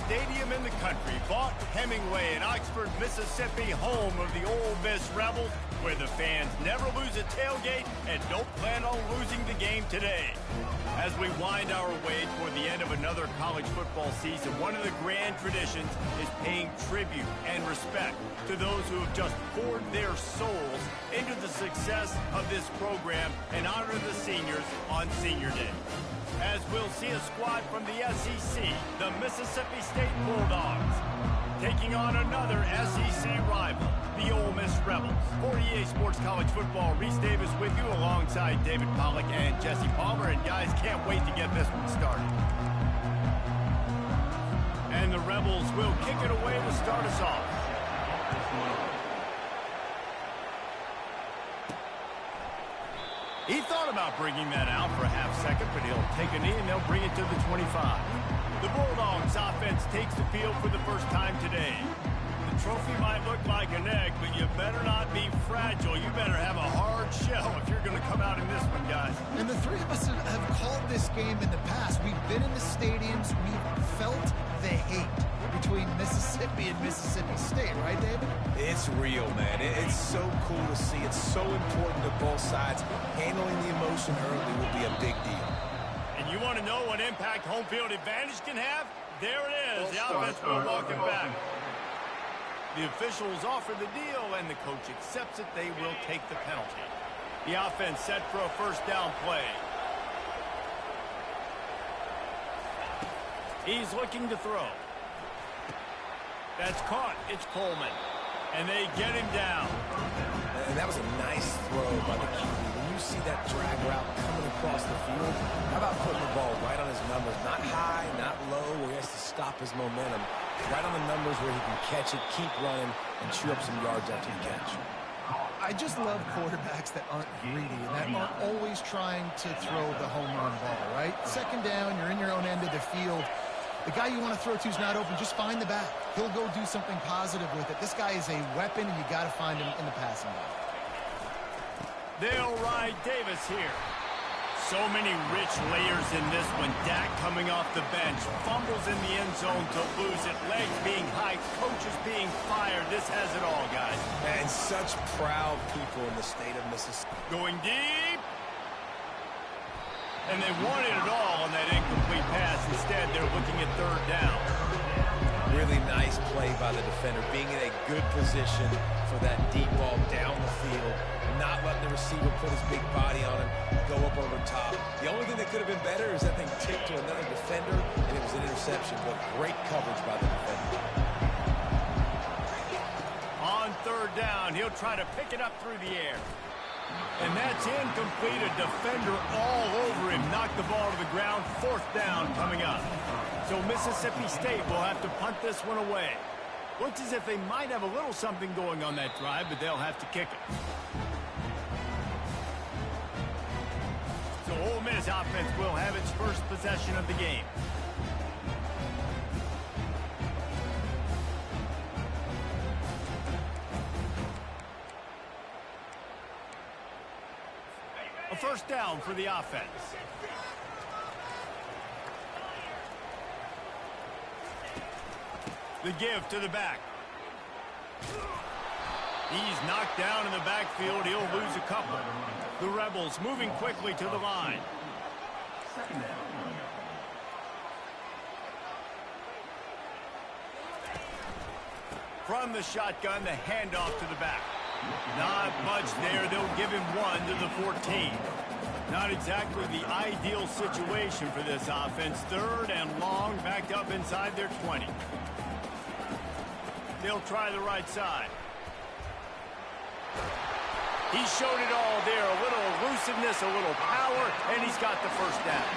stadium in the country, Vaught Hemingway in Oxford, Mississippi, home of the Ole Miss Rebels, where the fans never lose a tailgate and don't plan on losing the game today. As we wind our way toward the end of another college football season, one of the grand traditions is paying tribute and respect to those who have just poured their souls into the success of this program and honor the seniors on Senior Day. As we'll see a squad from the SEC, the Mississippi State Bulldogs, taking on another SEC rival, the Ole Miss Rebels. For EA Sports College Football, Reese Davis with you alongside David Pollack and Jesse Palmer. And guys, can't wait to get this one started. And the Rebels will kick it away to start us off. He thought about bringing that out for a half second, but he'll take a knee and they'll bring it to the 25. The Bulldogs offense takes the field for the first time today. The trophy might look like an egg, but you better not be fragile. You better have a hard shell if you're going to come out in this one, guys. And the three of us have called this game in the past. We've been in the stadiums. We've felt the hate between Mississippi and Mississippi State, right, David? It's real, man. It's so cool to see. It's so important to both sides. Handling the emotion early will be a big deal. And you want to know what impact home field advantage can have? There it is. The offense will walk it back. The officials offer the deal, and the coach accepts it. They will take the penalty. The offense set for a first down play. He's looking to throw. That's caught. It's Coleman. And they get him down. And that was a nice throw by the QB. When you see that drag route coming across the field, how about putting the ball right on his numbers? Not high, not low, where he has to stop his momentum. Right on the numbers where he can catch it, keep running, and chew up some yards after the catch. I just love quarterbacks that aren't greedy and that aren't always trying to throw the home run ball, right? Second down, you're in your own end of the field. The guy you want to throw to is not open. Just find the back. He'll go do something positive with it. This guy is a weapon, and you got to find him in the passing game. They'll ride Davis here. So many rich layers in this one. Dak coming off the bench. Fumbles in the end zone to lose it. Legs being high. Coaches being fired. This has it all, guys. And such proud people in the state of Mississippi. Going deep. And they wanted it all on that incomplete pass. Instead, they're looking at third down. Really nice play by the defender, being in a good position for that deep ball down the field, not letting the receiver put his big body on him, go up over top. The only thing that could have been better is that thing tipped to another defender, and it was an interception, but great coverage by the defender. On third down, he'll try to pick it up through the air. And that's incomplete. A defender all over him. Knocked the ball to the ground. Fourth down coming up. So Mississippi State will have to punt this one away. Looks as if they might have a little something going on that drive, but they'll have to kick it. So Ole Miss offense will have its first possession of the game. A first down for the offense. The give to the back. He's knocked down in the backfield. He'll lose a couple. The Rebels moving quickly to the line. From the shotgun, the handoff to the back. Not much there. They'll give him one to the 14. Not exactly the ideal situation for this offense. Third and long, backed up inside their 20. They'll try the right side. He showed it all there. A little elusiveness, a little power, and he's got the first down.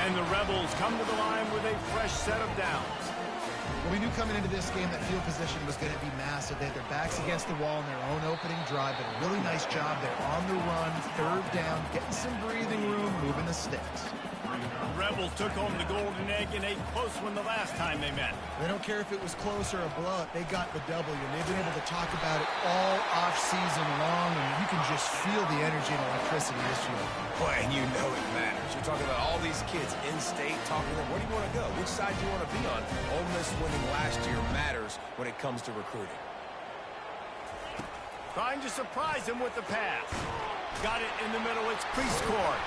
And the Rebels come to the line with a fresh set of downs. Well, we knew coming into this game that field position was going to be massive. They had their backs against the wall in their own opening drive, but a really nice job there on the run, third down, getting some breathing room, moving the sticks. Rebels took home the golden egg in a close one the last time they met. They don't care if it was close or a blowout. They got the W, and they've been able to talk about it all off-season long, and you can just feel the energy and electricity this year. Boy, and you know it matters. You're talking about all these kids in-state talking to them. Where do you want to go? Which side do you want to be on? Ole Miss winning last year matters when it comes to recruiting. Trying to surprise him with the pass. Got it in the middle. It's crease court.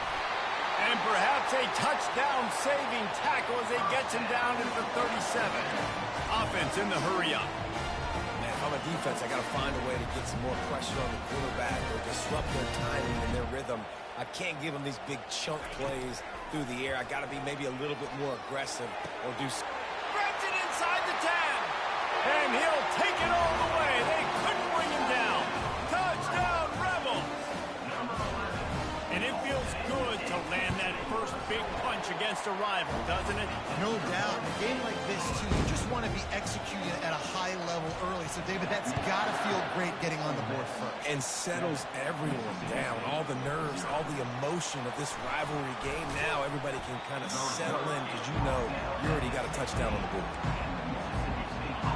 And perhaps a touchdown-saving tackle as he gets him down at the 37. Offense in the hurry-up. Man, if I'm a defense, I got to find a way to get some more pressure on the quarterback or disrupt their timing and their rhythm. I can't give them these big chunk plays through the air. I got to be maybe a little bit more aggressive or do... Grabs it inside the 10. And he'll take it all the way. They couldn't bring him down. Touchdown, Rebel. And it feels good to land that first big punch against a rival, doesn't it? No doubt. In a game like this, too, you just want to be executing at a high level early. So, David, that's got to feel great getting on the board first. And settles everyone down. All the nerves, all the emotion of this rivalry game. Now everybody can kind of settle in because you know you already got a touchdown on the board.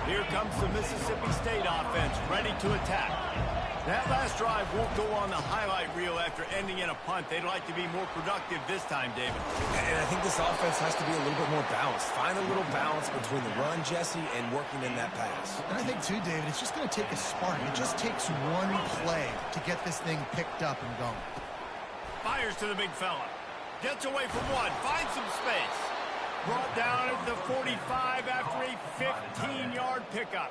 Here comes the Mississippi State offense, ready to attack. That last drive won't go on the highlight reel after ending in a punt. They'd like to be more productive this time, David. And I think this offense has to be a little bit more balanced. Find a little balance between the run, Jesse, and working in that pass. And I think, too, David, it's just going to take a spark. It just takes one play to get this thing picked up and going. Fires to the big fella. Gets away from one. Finds some space. Brought down at the 45 after a 15-yard pickup.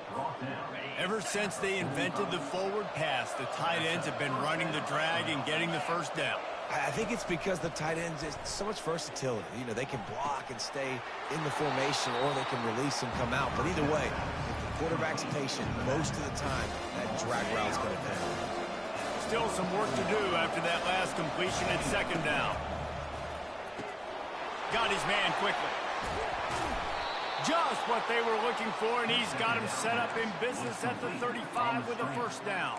Ever since they invented the forward pass, the tight ends have been running the drag and getting the first down. I think it's because the tight ends is so much versatility. You know, they can block and stay in the formation, or they can release and come out. But either way, if the quarterback's patient, most of the time, that drag route's going to pay. Still some work to do after that last completion at second down. Got his man quickly. Just what they were looking for, and he's got him set up in business at the 35 with a first down.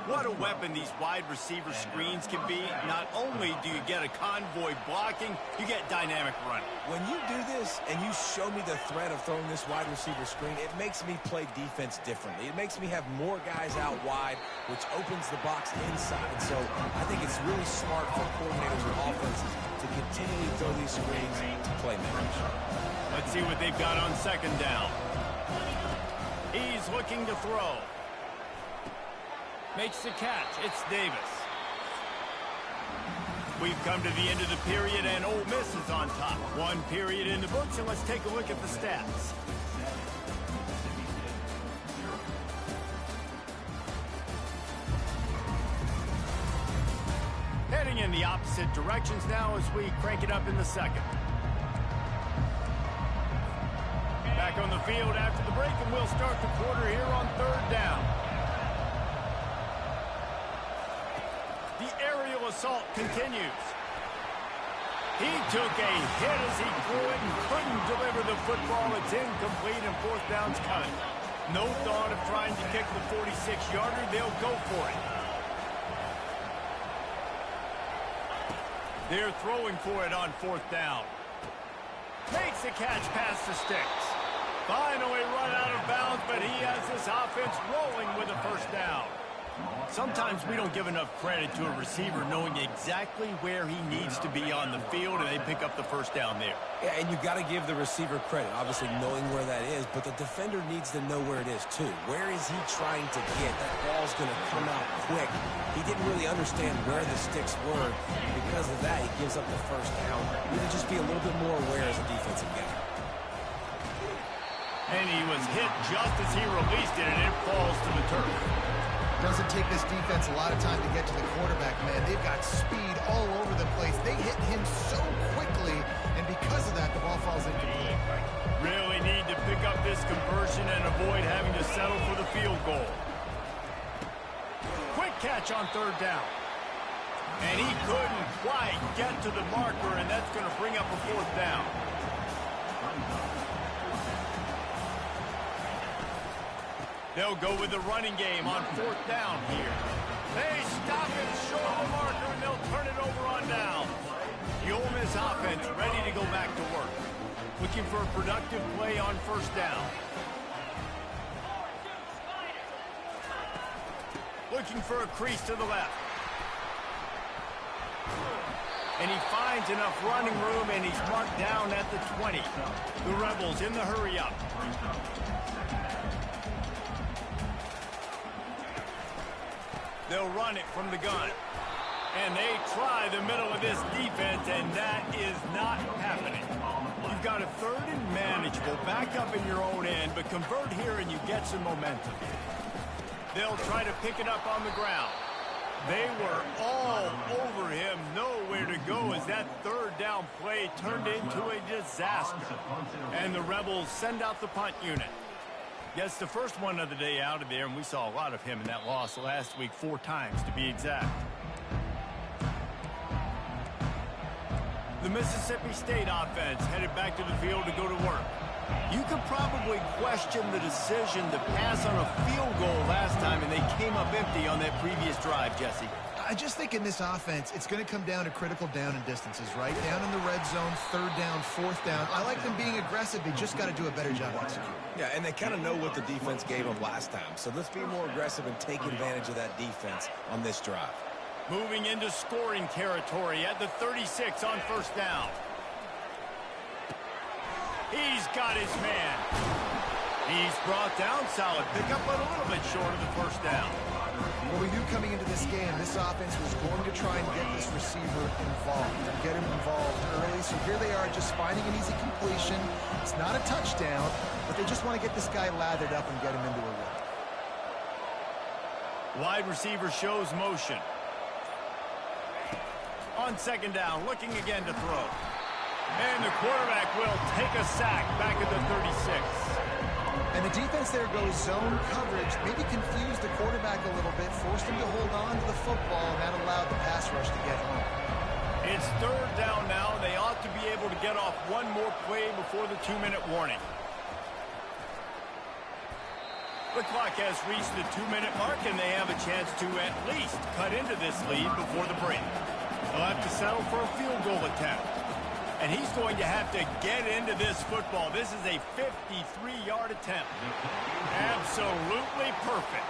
What a weapon these wide receiver screens can be. Not only do you get a convoy blocking, you get dynamic running. When you do this and you show me the threat of throwing this wide receiver screen, it makes me play defense differently. It makes me have more guys out wide, which opens the box inside. So I think it's really smart for coordinators and offenses to continually throw these screens to playmakers. Let's see what they've got on second down. He's looking to throw. Makes the catch. It's Davis. We've come to the end of the period, and Ole Miss is on top. One period in the books, and let's take a look at the stats. Heading in the opposite directions now as we crank it up in the second. Back on the field after the break, and we'll start the quarter here on third down. The aerial assault continues. He took a hit as he threw it and couldn't deliver the football. It's incomplete and fourth down's coming. No thought of trying to kick the 46-yarder. They'll go for it. They're throwing for it on fourth down. Makes the catch past the sticks. Finally run out of bounds, but he has this offense rolling with a first down. Sometimes we don't give enough credit to a receiver knowing exactly where he needs to be on the field, and they pick up the first down there. Yeah, and you got to give the receiver credit, obviously knowing where that is, but the defender needs to know where it is too. Where is he trying to get? That ball's going to come out quick. He didn't really understand where the sticks were, and because of that, he gives up the first down. Really just be a little bit more aware as a defensive guy. And he was hit just as he released it, and it falls to the turf. Doesn't take this defense a lot of time to get to the quarterback, man. They've got speed all over the place. They hit him so quickly, and because of that, the ball falls incomplete. Really need to pick up this conversion and avoid having to settle for the field goal. Quick catch on third down. And he couldn't quite get to the marker, and that's going to bring up a fourth down. They'll go with the running game on fourth down here. They stop it short of the marker, and they'll turn it over on down. The Ole Miss offense ready to go back to work. Looking for a productive play on first down. Looking for a crease to the left. And he finds enough running room, and he's marked down at the 20. The Rebels in the hurry up. They'll run it from the gun. And they try the middle of this defense, and that is not happening. You've got a third and manageable back up in your own end, but convert here and you get some momentum. They'll try to pick it up on the ground. They were all over him, nowhere to go as that third down play turned into a disaster. And the Rebels send out the punt unit. Gets the first one of the day out of there, and we saw a lot of him in that loss last week, 4 times to be exact. The Mississippi State offense headed back to the field to go to work. You could probably question the decision to pass on a field goal last time, and they came up empty on that previous drive, Jesse. I just think in this offense, it's going to come down to critical down and distances, right? Down in the red zone, 3rd down, 4th down. I like them being aggressive. They just got to do a better job executing. Yeah, and they kind of know what the defense gave them last time. So let's be more aggressive and take advantage of that defense on this drive. Moving into scoring territory at the 36 on first down. He's got his man. He's brought down, solid pickup, but a little bit short of the first down. Well, we knew coming into this game, this offense was going to try and get this receiver involved and get him involved early. So here they are just finding an easy completion. It's not a touchdown, but they just want to get this guy lathered up and get him into a run. Wide receiver shows motion. On second down, looking again to throw. And the quarterback will take a sack back at the 36. And the defense there goes zone coverage, maybe confused the quarterback a little bit, forced him to hold on to the football, and that allowed the pass rush to get home. It's 3rd down now. They ought to be able to get off one more play before the 2-minute warning. The clock has reached the 2-minute mark, and they have a chance to at least cut into this lead before the break. They'll have to settle for a field goal attempt. And he's going to have to get into this football. This is a 53-yard attempt. Absolutely perfect.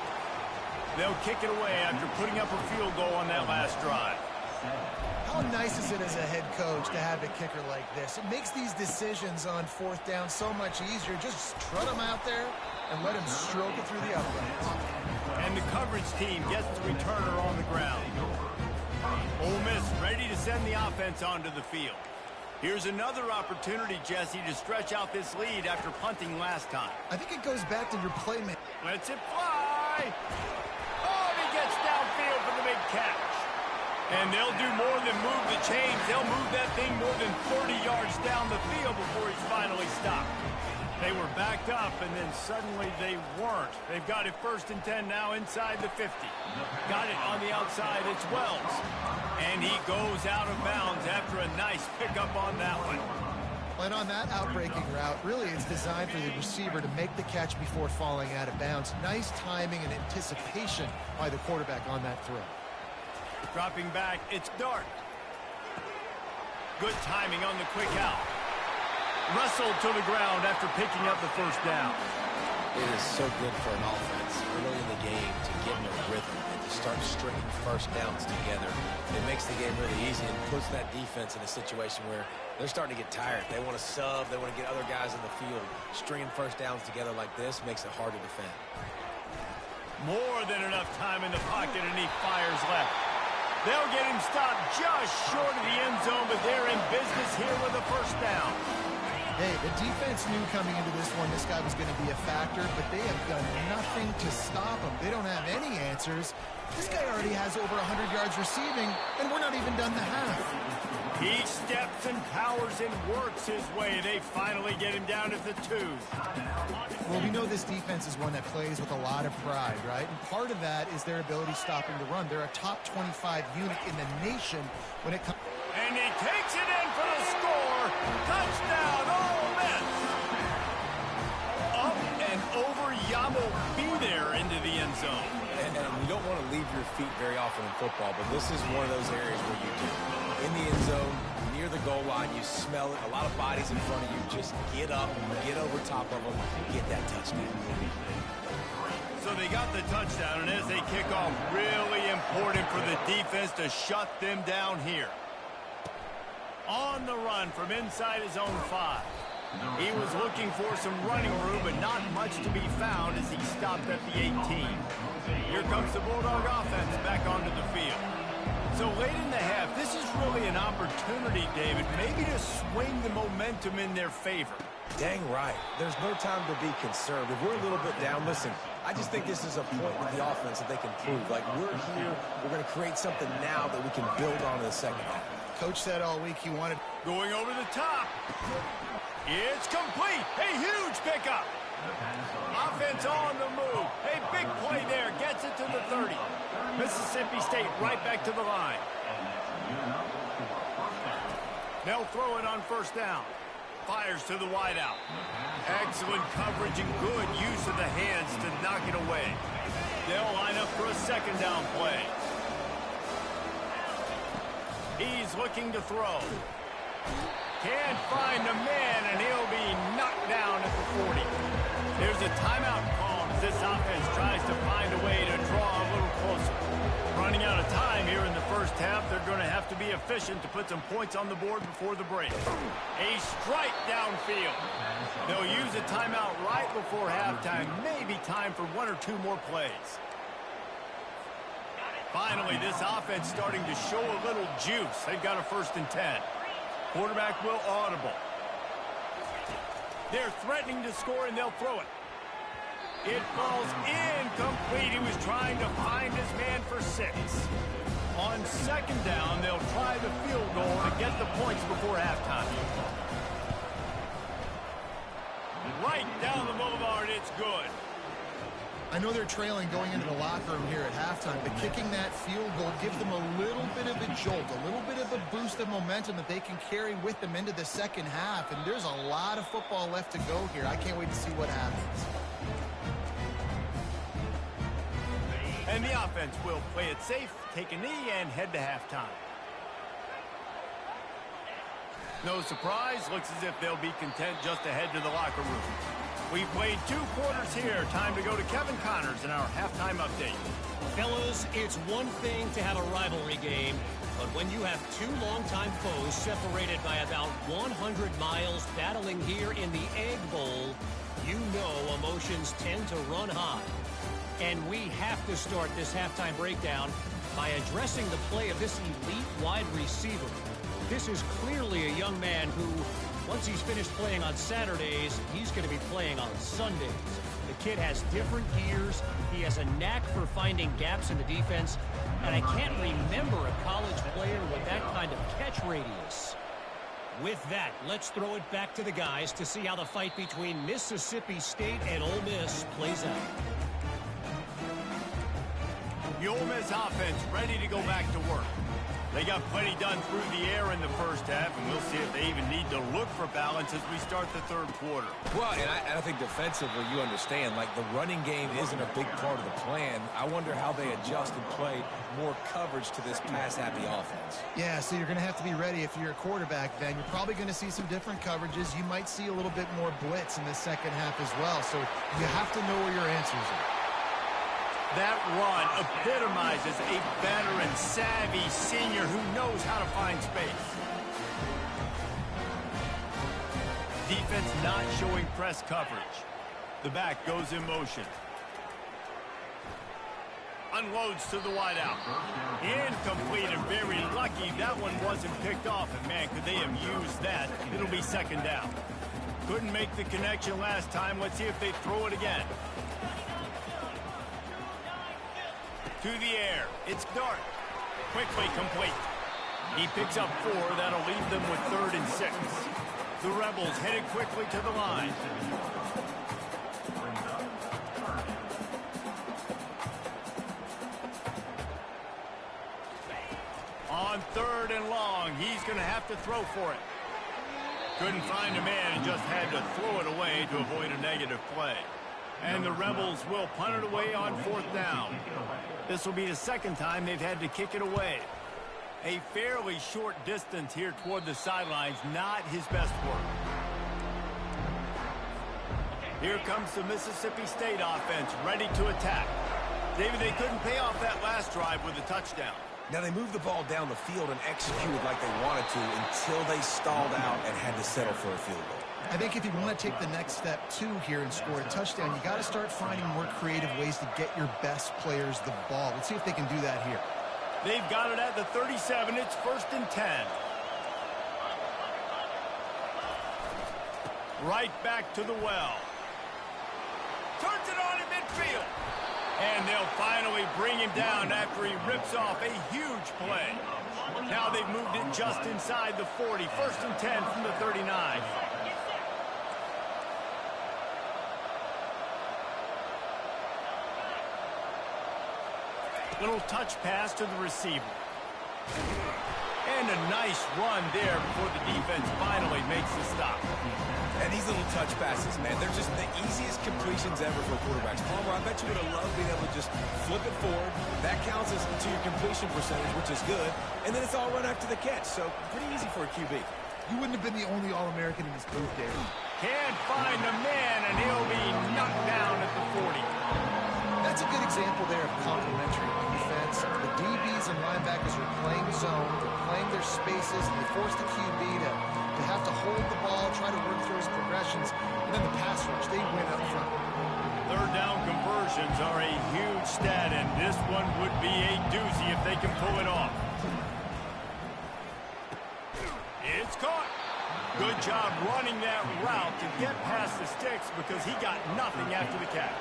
They'll kick it away after putting up a field goal on that last drive. How nice is it as a head coach to have a kicker like this? It makes these decisions on 4th down so much easier. Just trot him out there and let him stroke it through the uprights. And the coverage team gets the returner on the ground. Ole Miss ready to send the offense onto the field. Here's another opportunity, Jesse, to stretch out this lead after punting last time. I think it goes back to your playmaking. Lets it fly. Oh, and he gets downfield for the big catch. And they'll do more than move the chains. They'll move that thing more than 30 yards down the field before he's finally stopped. They were backed up, and then suddenly they weren't. They've got it 1st and 10 now inside the 50. Got it on the outside. It's Wells. And he goes out of bounds after a nice pickup on that one. And on that outbreaking route, really it's designed for the receiver to make the catch before falling out of bounds. Nice timing and anticipation by the quarterback on that throw. Dropping back, it's Dart. Good timing on the quick out. Wrestled to the ground after picking up the first down. It is so good for an offense early in the game to get in a rhythm and to start stringing first downs together. It makes the game really easy and puts that defense in a situation where they're starting to get tired. They want to sub. They want to get other guys in the field. Stringing first downs together like this makes it hard to defend. More than enough time in the pocket, and he fires left. They'll get him stopped just short of the end zone, but they're in business here with a first down. Hey, the defense knew coming into this one this guy was going to be a factor, but they have done nothing to stop him. They don't have any answers. This guy already has over 100 yards receiving, and we're not even done the half. He steps and powers and works his way. They finally get him down at the 2. Well, we know this defense is one that plays with a lot of pride, right? And part of that is their ability stopping the run. They're a top 25 unit in the nation when it comes. And he takes it in for the score. Touchdown, Ole Miss. Up and over Yamo be there into the end zone. And we don't want to leave your feet very often in football, but this is one of those areas where you do. In the end zone, near the goal line, you smell it. A lot of bodies in front of you. Just get up, get over top of them, get that touchdown. So they got the touchdown, and as they kick off, really important for the defense to shut them down here. On the run from inside his own 5. He was looking for some running room, but not much to be found as he stopped at the 18. Here comes the Bulldog offense back onto the field. So late in the half, this is really an opportunity, David, maybe to swing the momentum in their favor. Dang right. There's no time to be concerned. If we're a little bit down, listen, I just think this is a point with the offense that they can prove. Like, we're here, we're going to create something now that we can build on in the second half. Coach said all week he wanted... Going over the top. It's complete. A huge pickup. Offense on the move. A big play there. Gets it to the 30. Mississippi State right back to the line. They'll throw it on first down. Fires to the wideout. Excellent coverage and good use of the hands to knock it away. They'll line up for a second down play. He's looking to throw. Can't find a man, and he'll be knocked down at the 40. There's a timeout called as this offense tries to find a way to draw a little closer. Running out of time here in the first half, they're going to have to be efficient to put some points on the board before the break. A strike downfield. They'll use a timeout right before halftime. Maybe time for 1 or 2 more plays. Finally, this offense starting to show a little juice. They've got a 1st and 10. Quarterback will audible. They're threatening to score, and they'll throw it. It falls incomplete. He was trying to find his man for 6. On second down, they'll try the field goal to get the points before halftime. Right down the boulevard, it's good. I know they're trailing going into the locker room here at halftime, but kicking that field goal gives them a little bit of a jolt, a little bit of a boost of momentum that they can carry with them into the second half. And there's a lot of football left to go here. I can't wait to see what happens. And the offense will play it safe, take a knee, and head to halftime. No surprise, looks as if they'll be content just to head to the locker room. We've played 2 quarters here. Time to go to Kevin Connors in our halftime update. Fellas, it's one thing to have a rivalry game, but when you have 2 longtime foes separated by about 100 miles battling here in the Egg Bowl, you know emotions tend to run high. And we have to start this halftime breakdown by addressing the play of this elite wide receiver. This is clearly a young man who, once he's finished playing on Saturdays, he's going to be playing on Sundays. The kid has different gears. He has a knack for finding gaps in the defense. And I can't remember a college player with that kind of catch radius. With that, let's throw it back to the guys to see how the fight between Mississippi State and Ole Miss plays out. The Ole Miss offense ready to go back to work. They got plenty done through the air in the first half, and we'll see if they even need to look for balance as we start the 3rd quarter. Well, and I think defensively, you understand, like the running game isn't a big part of the plan. I wonder how they adjust and play more coverage to this pass-happy offense. Yeah, so you're going to have to be ready if you're a quarterback then. You're probably going to see some different coverages. You might see a little bit more blitz in the second half as well, so you have to know where your answers are. That run epitomizes a veteran, savvy senior who knows how to find space. Defense not showing press coverage. The back goes in motion. Unloads to the wideout. Incomplete and very lucky that one wasn't picked off. And man, could they have used that. It'll be second down. Couldn't make the connection last time. Let's see if they throw it again. To the air. It's Dart. Quickly complete. He picks up 4. That'll leave them with 3rd and 6. The Rebels headed quickly to the line. On 3rd and long, he's going to have to throw for it. Couldn't find a man and just had to throw it away to avoid a negative play. And the Rebels will punt it away on 4th down. This will be the second time they've had to kick it away. A fairly short distance here toward the sidelines, not his best work. Here comes the Mississippi State offense, ready to attack. David, they couldn't pay off that last drive with a touchdown. Now they moved the ball down the field and executed like they wanted to until they stalled out and had to settle for a field goal. I think if you want to take the next step, too, here and score a touchdown, you got to start finding more creative ways to get your best players the ball. Let's see if they can do that here. They've got it at the 37. It's 1st and 10. Right back to the well. Turns it on in midfield. And they'll finally bring him down after he rips off a huge play. Now they've moved it just inside the 40. 1st and 10 from the 39. Little touch pass to the receiver. And a nice run there before the defense finally makes the stop. And these little touch passes, man, they're just the easiest completions ever for quarterbacks. Palmer, I bet you would have loved being able to just flip it forward. That counts as to your completion percentage, which is good. And then it's all run after the catch, so pretty easy for a QB. You wouldn't have been the only All-American in this booth, Dave. Can't find the man, and he'll be knocked down at the 40. That's a good example there of complementary defense. The DBs and linebackers are playing zone, they're playing their spaces, and they force the QB to have to hold the ball, try to work through his progressions, and then the pass rush, they win up front. 3rd down conversions are a huge stat, and this one would be a doozy if they can pull it off. It's caught. Good job running that route to get past the sticks because he got nothing after the catch.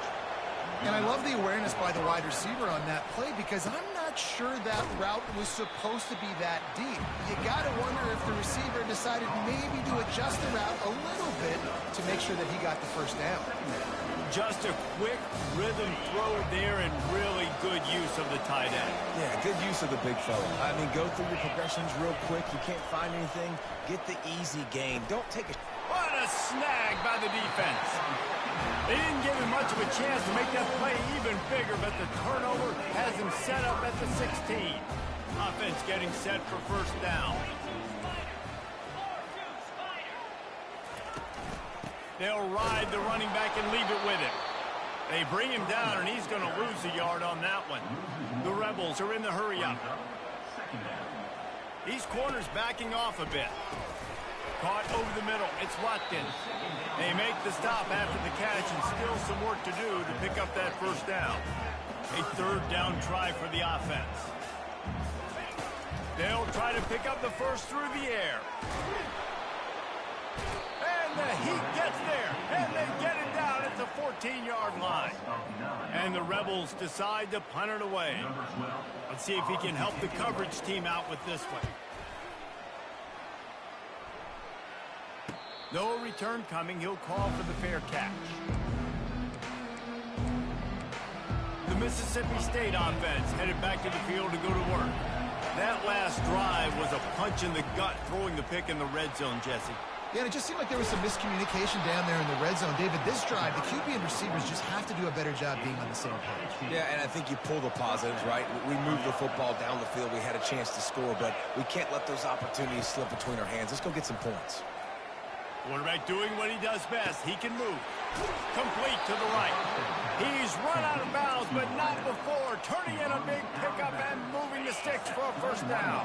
And I love the awareness by the wide receiver on that play because I'm not sure that route was supposed to be that deep. You got to wonder if the receiver decided maybe to adjust the route a little bit to make sure that he got the 1st down. Just a quick rhythm throw there and really good use of the tight end. Yeah, good use of the big fella. I mean, go through your progressions real quick. You can't find anything. Get the easy gain. Don't take a... What a snag by the defense. They didn't give him much of a chance to make that play even bigger, but the turnover has him set up at the 16. Offense getting set for 1st down. They'll ride the running back and leave it with him. They bring him down, and he's going to lose a yard on that one. The Rebels are in the hurry-up. These corners backing off a bit. Caught over the middle. It's Watkins. They make the stop after the catch and still some work to do to pick up that 1st down. A 3rd down try for the offense. They'll try to pick up the 1st through the air. And the heat gets there. And they get it down at the 14-yard line. And the Rebels decide to punt it away. Let's see if he can help the coverage team out with this one. No return coming. He'll call for the fair catch. The Mississippi State offense headed back to the field to go to work. That last drive was a punch in the gut, throwing the pick in the red zone, Jesse. Yeah, and it just seemed like there was some miscommunication down there in the red zone. David, this drive, the QB and receivers just have to do a better job being on the same page. Yeah, and I think you pull the positives, right? We moved the football down the field. We had a chance to score, but we can't let those opportunities slip between our hands. Let's go get some points. Quarterback doing what he does best. He can move. Complete to the right. He's run out of bounds, but not before. Turning in a big pickup and moving the sticks for a 1st down.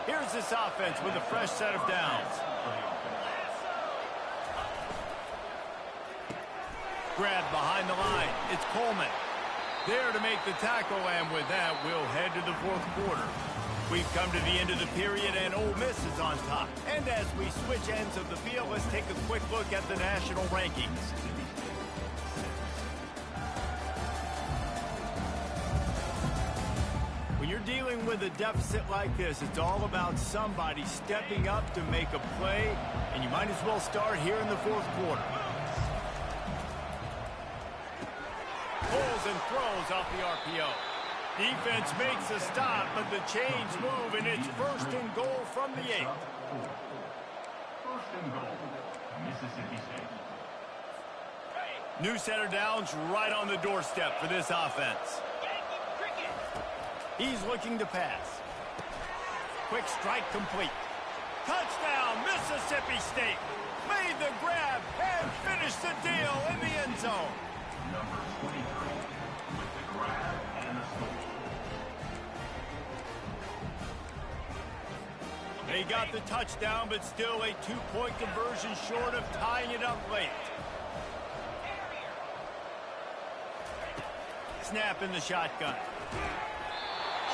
Here's this offense with a fresh set of downs. Grab behind the line. It's Coleman. There to make the tackle, and with that, we'll head to the 4th quarter. We've come to the end of the period, and Ole Miss is on top. And as we switch ends of the field, let's take a quick look at the national rankings. When you're dealing with a deficit like this, it's all about somebody stepping up to make a play, and you might as well start here in the 4th quarter. Pulls and throws off the RPO. Defense makes a stop, but the chains move, and it's 1st and goal from the 8. 1st and goal, Mississippi State. New center downs right on the doorstep for this offense. He's looking to pass. Quick strike complete. Touchdown, Mississippi State. Made the grab and finished the deal in the end zone. Number 23 with the grab and the score. They got the touchdown, but still a two-point conversion short of tying it up late. Snap in the shotgun.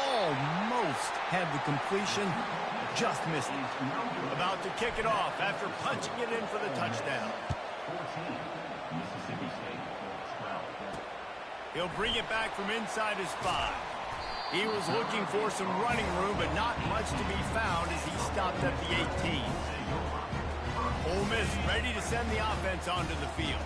Almost had the completion, just missed it. About to kick it off after punching it in for the touchdown. 14, Mississippi State, 12. He'll bring it back from inside his 5. He was looking for some running room, but not much to be found as he stopped at the 18. Ole Miss ready to send the offense onto the field.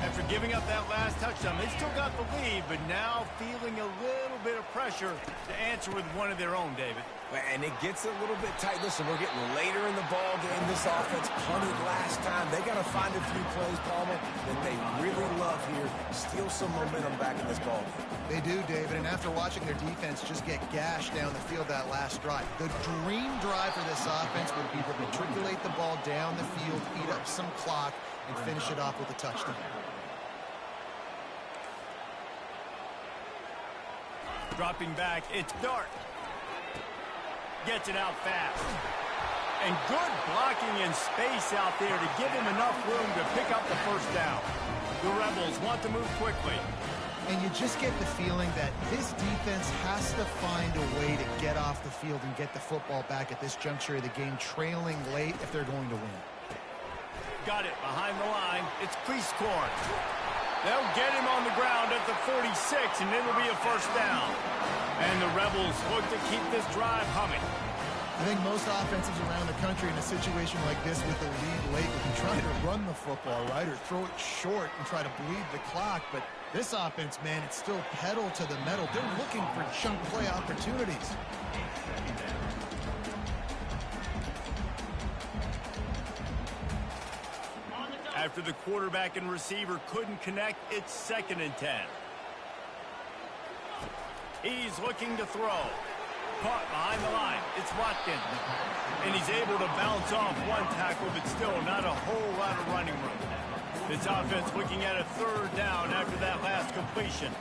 After giving up that last touchdown, they still got the lead, but now feeling a little bit of pressure to answer with one of their own, David. And it gets a little bit tight. Listen, we're getting later in the ball game. This offense punted last time. They got to find a few plays, Palmer, that they really love here. Steal some momentum back in this ball game. They do, David, and after watching their defense just get gashed down the field that last drive, the dream drive for this offense would be to matriculate the ball down the field, eat up some clock, and finish it off with a touchdown. Dropping back, it's Dart. Gets it out fast. And good blocking in space out there to give him enough room to pick up the first down. The Rebels want to move quickly. And you just get the feeling that this defense has to find a way to get off the field and get the football back at this juncture of the game, trailing late if they're going to win. Got it behind the line. It's Cleescorn. They'll get him on the ground at the 46, and it'll be a first down. And the Rebels look to keep this drive humming. I think most offenses around the country in a situation like this with the lead late would be trying to run the football, right, or throw it short and try to bleed the clock. But this offense, man, it's still pedal to the metal. They're looking for chunk play opportunities. After the quarterback and receiver couldn't connect, it's 2nd and 10. He's looking to throw. Caught behind the line. It's Watkins. And he's able to bounce off one tackle, but still not a whole lot of running room. This offense looking at a 3rd down after that last completion.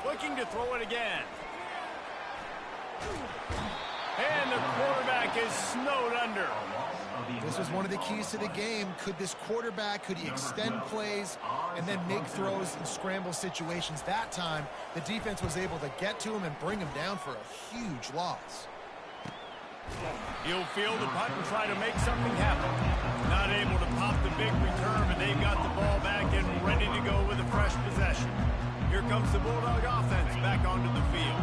Looking to throw it again. And the quarterback is snowed under. This was one of the keys to the game. Could this quarterback, could he extend plays and then make throws in scramble situations? That time, the defense was able to get to him and bring him down for a huge loss. He'll field the punt and try to make something happen. Not able to pop the big return, but they've got the ball back and ready to go with a fresh possession. Here comes the Bulldog offense back onto the field.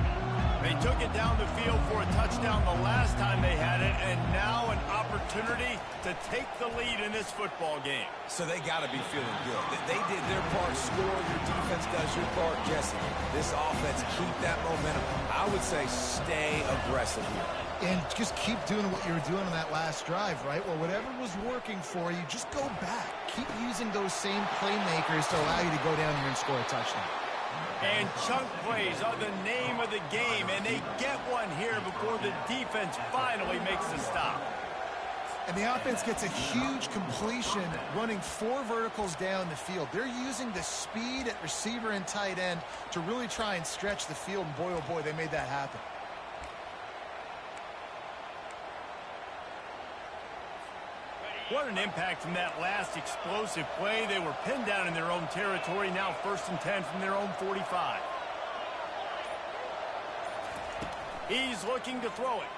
They took it down the field for a touchdown the last time they had it, and now an opportunity to take the lead in this football game. So they got to be feeling good. They did their part, score. Your defense does your part, Jesse. This offense, keep that momentum. I would say stay aggressive here. And just keep doing what you were doing on that last drive, right? Well, whatever was working for you, just go back. Keep using those same playmakers to allow you to go down here and score a touchdown. And chunk plays are the name of the game, and they get one here before the defense finally makes the stop. And the offense gets a huge completion running 4 verticals down the field. They're using the speed at receiver and tight end to really try and stretch the field, and boy, oh boy, they made that happen. What an impact from that last explosive play. They were pinned down in their own territory, now 1st and 10 from their own 45. He's looking to throw it.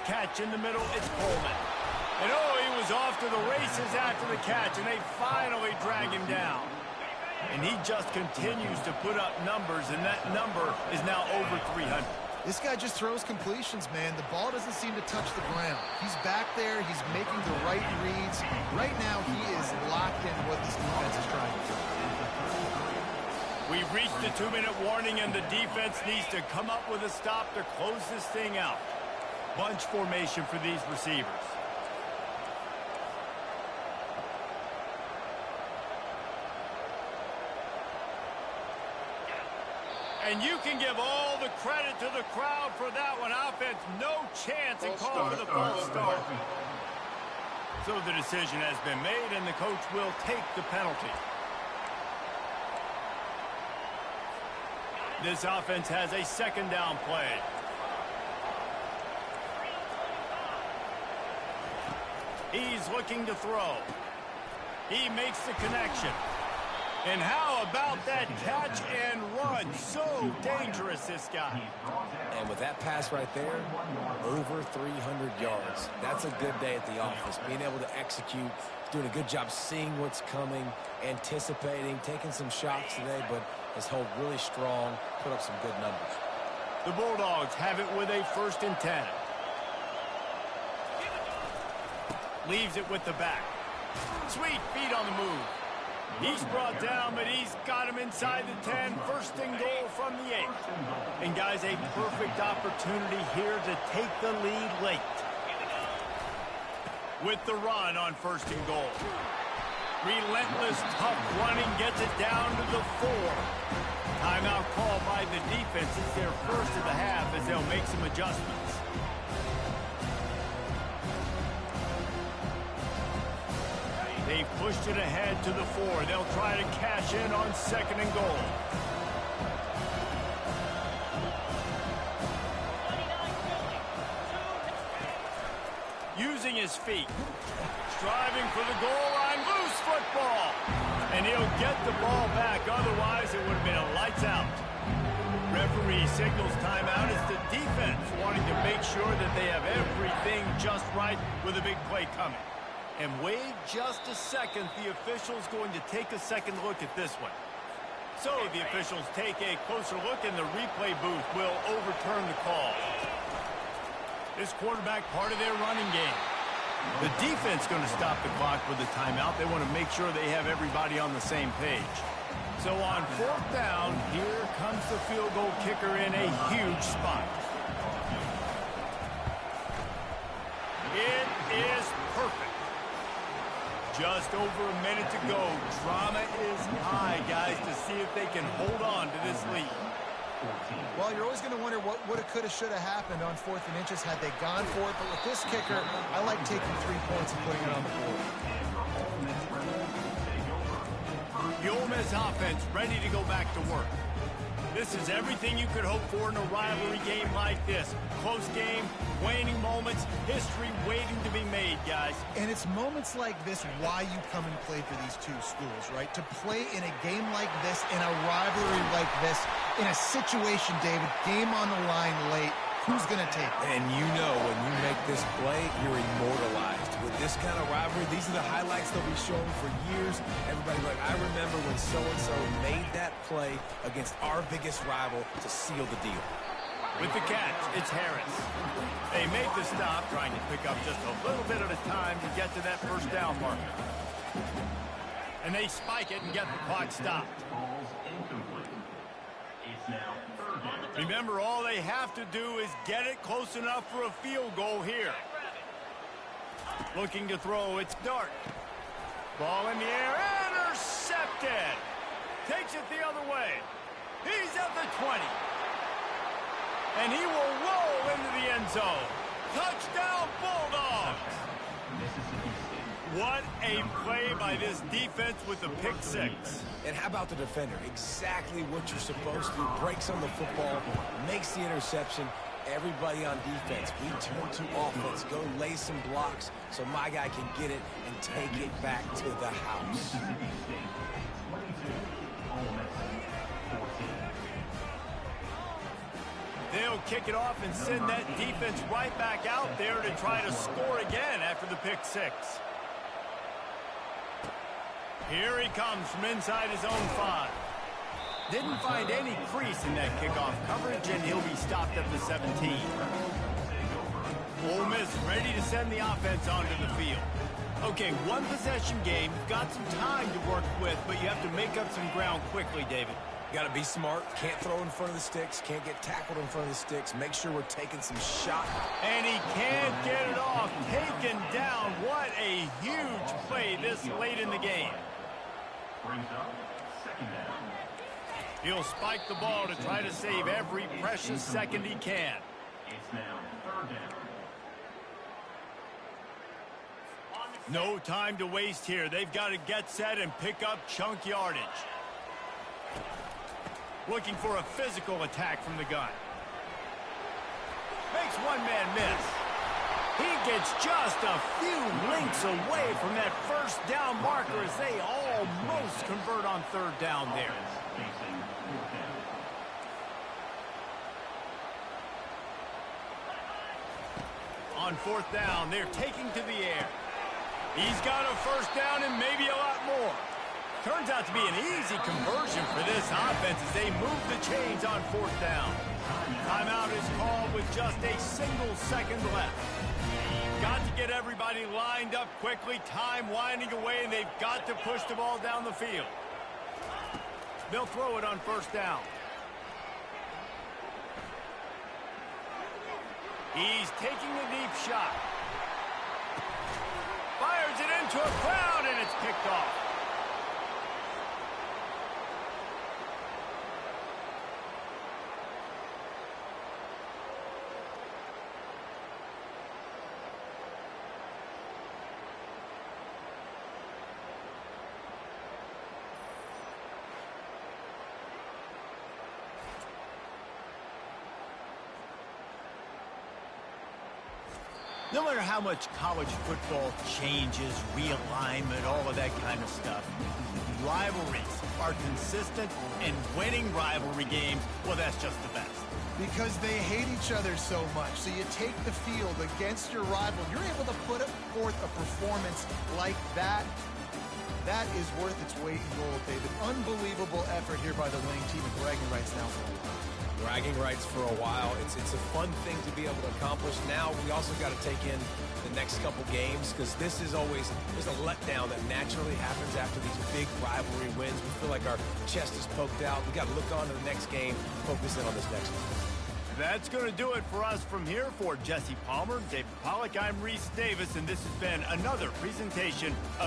Catch in the middle, it's Coleman. And oh, he was off to the races after the catch, and they finally drag him down. And he just continues to put up numbers, and that number is now over 300. This guy just throws completions, man. The ball doesn't seem to touch the ground. He's back there. He's making the right reads. Right now, he is locked in what this defense is trying to do. We've reached the 2-minute warning, and the defense needs to come up with a stop to close this thing out. Bunch formation for these receivers. And you can give all the credit to the crowd for that one. Offense, no chance and call for the false start. So the decision has been made, and the coach will take the penalty. This offense has a second down play. He's looking to throw. He makes the connection. And how about that catch and run? So dangerous, this guy. And with that pass right there, over 300 yards. That's a good day at the office. Being able to execute, doing a good job seeing what's coming, anticipating, taking some shots today, but has held really strong, put up some good numbers. The Bulldogs have it with a 1st and 10. Leaves it with the back. Sweet feet on the move. He's brought down, but he's got him inside the 10. 1st and goal from the 8. And, guys, a perfect opportunity here to take the lead late. With the run on 1st and goal. Relentless, tough running gets it down to the 4. Timeout call by the defense. It's their first of the half as they'll make some adjustments. They've pushed it ahead to the 4. They'll try to cash in on 2nd and goal. Using his feet. Striving for the goal line. Loose football. And he'll get the ball back. Otherwise, it would have been a lights out. Referee signals timeout. It's the defense wanting to make sure that they have everything just right with a big play coming. And wait just a second, the official's going to take a second look at this one. So the officials take a closer look, and the replay booth will overturn the call. This quarterback, part of their running game. The defense going to stop the clock with the timeout. They want to make sure they have everybody on the same page. So on 4th down, here comes the field goal kicker in a huge spot. It is perfect. Just over a minute to go. Drama is high, guys, to see if they can hold on to this lead. Well, you're always going to wonder what woulda, coulda, shoulda happened on 4th and inches had they gone for it. But with this kicker, I like taking 3 points and putting it on the board. The Ole Miss offense ready to go back to work. This is everything you could hope for in a rivalry game like this. Close game, waning moments, history waiting to be made, guys. And it's moments like this why you come and play for these two schools, right? To play in a game like this, in a rivalry like this, in a situation, David, game on the line late, who's going to take it? And you know when you make this play, you're immortalized. With this kind of rivalry, these are the highlights they'll be showing for years. Everybody like, I remember when so-and-so made that play against our biggest rival to seal the deal. With the catch, it's Harris. They make the stop, trying to pick up just a little bit at a time to get to that 1st down marker. And they spike it and get the clock stopped. Remember, all they have to do is get it close enough for a field goal here. Looking to throw, it's Dart. Ball in the air, intercepted. Takes it the other way. He's at the 20. And he will roll into the end zone. Touchdown, Bulldogs! What a play by this defense with the pick 6. And how about the defender? Exactly what you're supposed to do. Breaks on the football, makes the interception. Everybody on defense, we turn to offense. Go lay some blocks so my guy can get it and take it back to the house. They'll kick it off and send that defense right back out there to try to score again after the pick 6. Here he comes from inside his own 5. Didn't find any crease in that kickoff coverage, and he'll be stopped at the 17. Ole Miss ready to send the offense onto the field. Okay, one possession game. Got some time to work with, but you have to make up some ground quickly, David. Got to be smart. Can't throw in front of the sticks. Can't get tackled in front of the sticks. Make sure we're taking some shot. And he can't get it off. Taken down. What a huge play this late in the game. Brings up 2nd down. He'll spike the ball to try to save every precious second he can. It's now third down. No time to waste here. They've got to get set and pick up chunk yardage. Looking for a physical attack from the gun. Makes one man miss. He gets just a few links away from that first down marker as they almost convert on third down there. Facing fourth down. On fourth down, they're taking to the air. He's got a first down and maybe a lot more. Turns out to be an easy conversion for this offense as they move the chains on fourth down. Timeout is called with just a single second left. Got to get everybody lined up quickly. Time winding away, and they've got to push the ball down the field. They'll throw it on first down. He's taking a deep shot. Fires it into a crowd, and it's picked off. No matter how much college football changes, realignment, all of that kind of stuff, rivalries are consistent, and winning rivalry games, well, that's just the best. Because they hate each other so much. So you take the field against your rival. You're able to put forth a performance like that. That is worth its weight in gold, David. Unbelievable effort here by the winning team, and bragging rights now for a while. Bragging rights for a while. It's a fun thing to be able to accomplish. Now we also got to take in the next couple games, because this is always, there's a letdown that naturally happens after these big rivalry wins. We feel like our chest is poked out. We got to look on to the next game, focus in on this next one. That's going to do it for us from here. For Jesse Palmer, David Pollack, I'm Reese Davis, and this has been another presentation of